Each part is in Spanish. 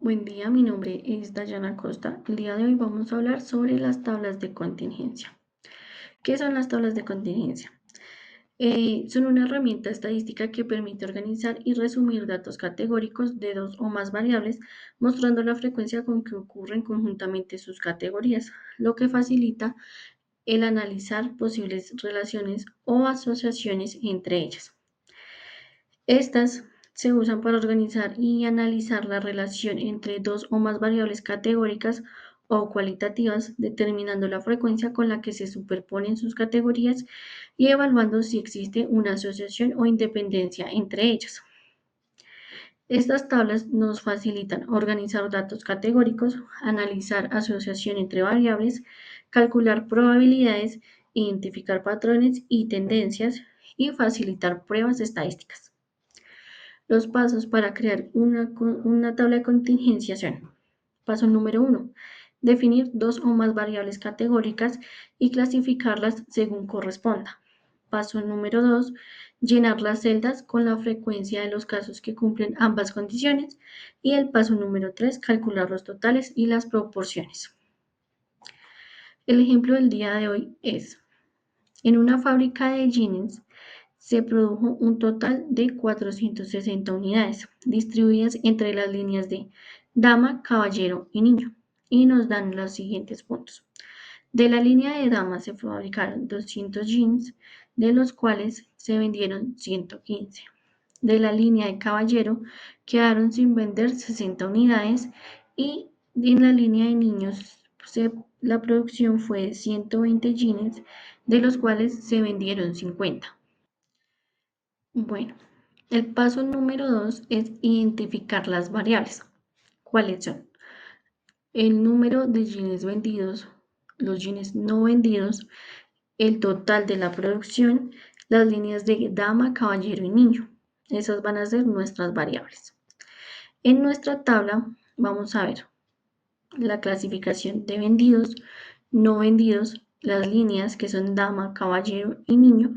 Buen día, mi nombre es Dayana Costa. El día de hoy vamos a hablar sobre las tablas de contingencia. ¿Qué son las tablas de contingencia? Son una herramienta estadística que permite organizar y resumir datos categóricos de dos o más variables, mostrando la frecuencia con que ocurren conjuntamente sus categorías, lo que facilita el analizar posibles relaciones o asociaciones entre ellas. Estas se usan para organizar y analizar la relación entre dos o más variables categóricas o cualitativas, determinando la frecuencia con la que se superponen sus categorías y evaluando si existe una asociación o independencia entre ellas. Estas tablas nos facilitan organizar datos categóricos, analizar asociación entre variables, calcular probabilidades, identificar patrones y tendencias y facilitar pruebas estadísticas. Los pasos para crear una tabla de contingencia son: paso número 1. Definir dos o más variables categóricas y clasificarlas según corresponda. Paso número 2. Llenar las celdas con la frecuencia de los casos que cumplen ambas condiciones. Y el paso número 3. Calcular los totales y las proporciones. El ejemplo del día de hoy es: en una fábrica de jeans se produjo un total de 460 unidades, distribuidas entre las líneas de dama, caballero y niño, y nos dan los siguientes puntos. De la línea de dama se fabricaron 200 jeans, de los cuales se vendieron 115. De la línea de caballero quedaron sin vender 60 unidades y en la línea de niños la producción fue de 120 jeans, de los cuales se vendieron 50. Bueno, el paso número 2 es identificar las variables. ¿Cuáles son? El número de jeans vendidos, los jeans no vendidos, el total de la producción, las líneas de dama, caballero y niño. Esas van a ser nuestras variables. En nuestra tabla vamos a ver la clasificación de vendidos, no vendidos, las líneas que son dama, caballero y niño,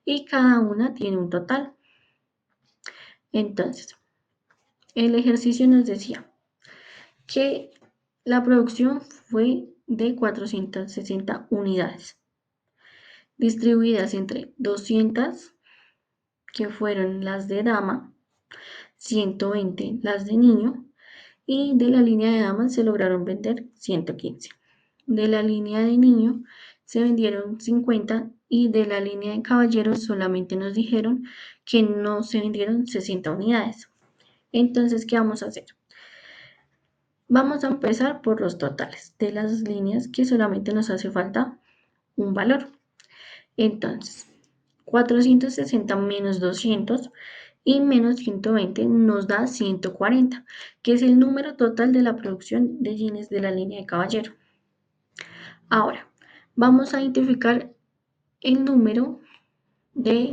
y cada una tiene un total. Entonces, el ejercicio nos decía que la producción fue de 460 unidades, distribuidas entre 200, que fueron las de dama, 120 las de niño, y de la línea de dama se lograron vender 115. De la línea de niño se vendieron 50 y de la línea de caballeros solamente nos dijeron que no se vendieron 60 unidades. Entonces, ¿qué vamos a hacer? Vamos a empezar por los totales de las líneas, que solamente nos hace falta un valor. Entonces, 460 menos 200 y menos 120 nos da 140, que es el número total de la producción de jeans de la línea de caballero. Ahora, vamos a identificar el número de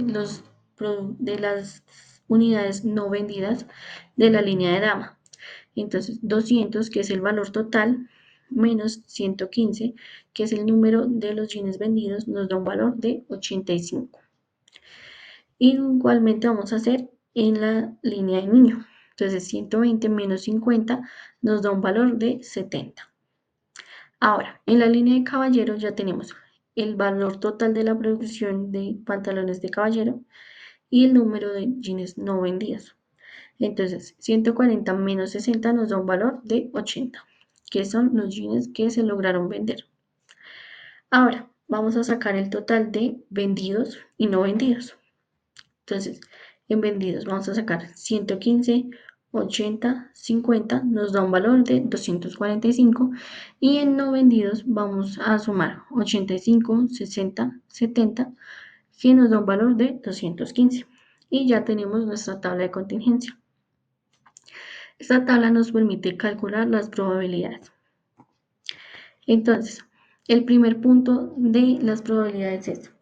las unidades no vendidas de la línea de dama. Entonces, 200, que es el valor total, menos 115, que es el número de los jeans vendidos, nos da un valor de 85. Igualmente vamos a hacer en la línea de niño. Entonces, 120 menos 50 nos da un valor de 70. Ahora, en la línea de caballero ya tenemos el valor total de la producción de pantalones de caballero y el número de jeans no vendidos. Entonces, 140 menos 60 nos da un valor de 80, que son los jeans que se lograron vender. Ahora, vamos a sacar el total de vendidos y no vendidos. Entonces, en vendidos vamos a sacar 115, 80, 50, nos da un valor de 245. Y en no vendidos vamos a sumar 85, 60, 70, que nos da un valor de 215. Y ya tenemos nuestra tabla de contingencia. Esta tabla nos permite calcular las probabilidades. Entonces, el primer punto de las probabilidades es: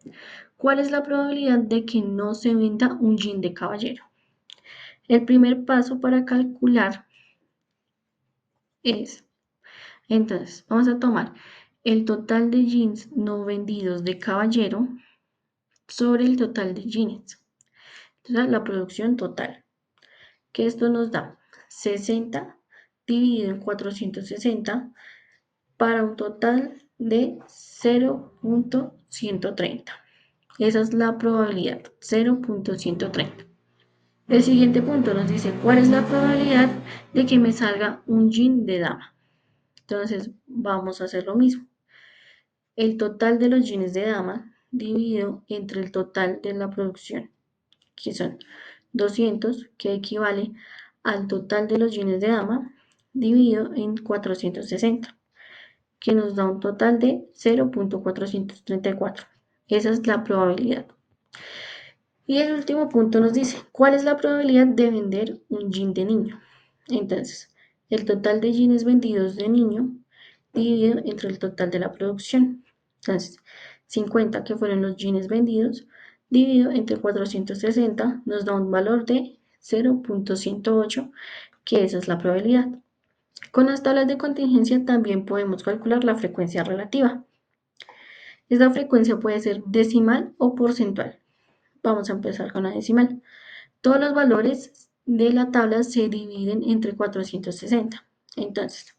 ¿cuál es la probabilidad de que no se venda un jean de caballero? El primer paso para calcular es, entonces, vamos a tomar el total de jeans no vendidos de caballero sobre el total de jeans. Entonces, la producción total, que esto nos da 60 dividido en 460 para un total de 0.130. Esa es la probabilidad, 0.130. El siguiente punto nos dice cuál es la probabilidad de que me salga un yin de dama. Entonces vamos a hacer lo mismo. El total de los jeans de dama dividido entre el total de la producción, que son 200, que equivale al total de los jeans de dama dividido en 460, que nos da un total de 0.434. Esa es la probabilidad. Y el último punto nos dice, ¿cuál es la probabilidad de vender un jean de niño? Entonces, el total de jeans vendidos de niño dividido entre el total de la producción. Entonces, 50 que fueron los jeans vendidos dividido entre 460 nos da un valor de 0.108, que esa es la probabilidad. Con las tablas de contingencia también podemos calcular la frecuencia relativa. Esta frecuencia puede ser decimal o porcentual. Vamos a empezar con la decimal. Todos los valores de la tabla se dividen entre 460. Entonces,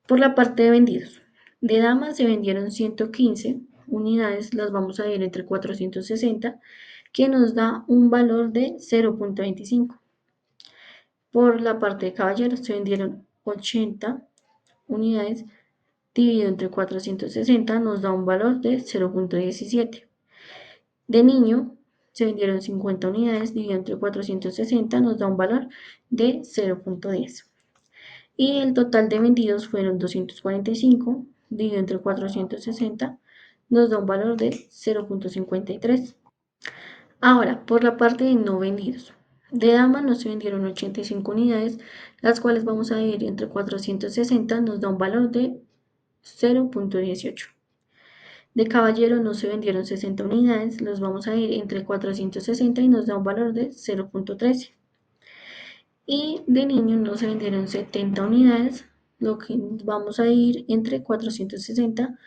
por la parte de vendidos, de damas se vendieron 115 unidades, las vamos a dividir entre 460, que nos da un valor de 0.25. Por la parte de caballeros se vendieron 80 unidades, dividido entre 460 nos da un valor de 0.17. De niño se vendieron 50 unidades, dividido entre 460 nos da un valor de 0.10. Y el total de vendidos fueron 245, dividido entre 460 nos da un valor de 0.53. Ahora, por la parte de no vendidos. De dama no se vendieron 85 unidades, las cuales vamos a dividir entre 460 nos da un valor de 0.18. De caballero no se vendieron 60 unidades, los vamos a dividir entre 460 y nos da un valor de 0.13. Y de niño no se vendieron 70 unidades, lo que vamos a dividir entre 460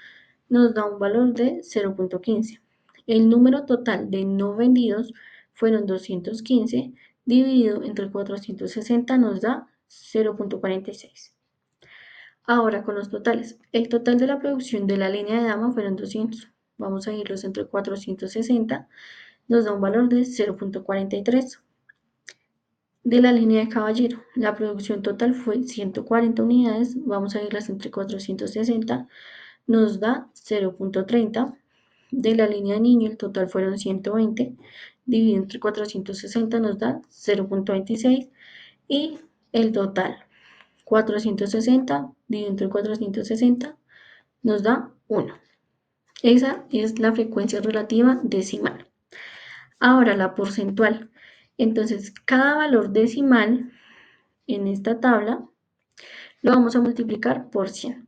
nos da un valor de 0.15. El número total de no vendidos fueron 215, dividido entre 460 nos da 0.46. Ahora con los totales. El total de la producción de la línea de dama fueron 200. Vamos a irlos entre 460. Nos da un valor de 0.43. De la línea de caballero, la producción total fue 140 unidades. Vamos a irlas entre 460. Nos da 0.30. De la línea de niño, el total fueron 120. Dividido entre 460 nos da 0.26. Y el total 460 dividido entre 460 nos da 1. Esa es la frecuencia relativa decimal. Ahora la porcentual. Entonces, cada valor decimal en esta tabla lo vamos a multiplicar por 100.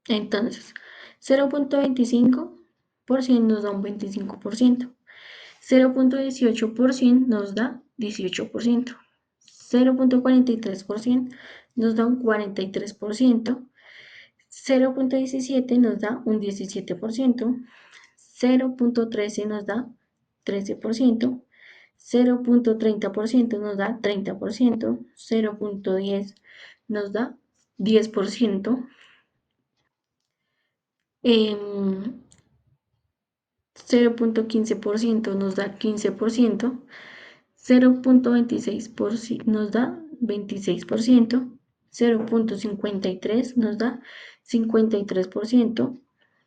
Entonces, 0.25 por 100 nos da un 25%. 0.18 por 100 nos da 18%. 0.43% nos da un 43%. 0.17 nos da un 17%. 0.13 nos da 13%. 0.30% nos da 30%. 0.10 nos da 10%. 0.15% nos da 15%. 0.26% nos da 26%, 0.53 nos da 53%,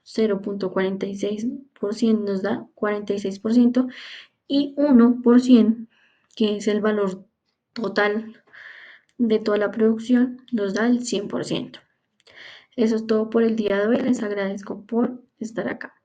0.46% nos da 46% y 1%, que es el valor total de toda la producción, nos da el 100%. Eso es todo por el día de hoy. Les agradezco por estar acá.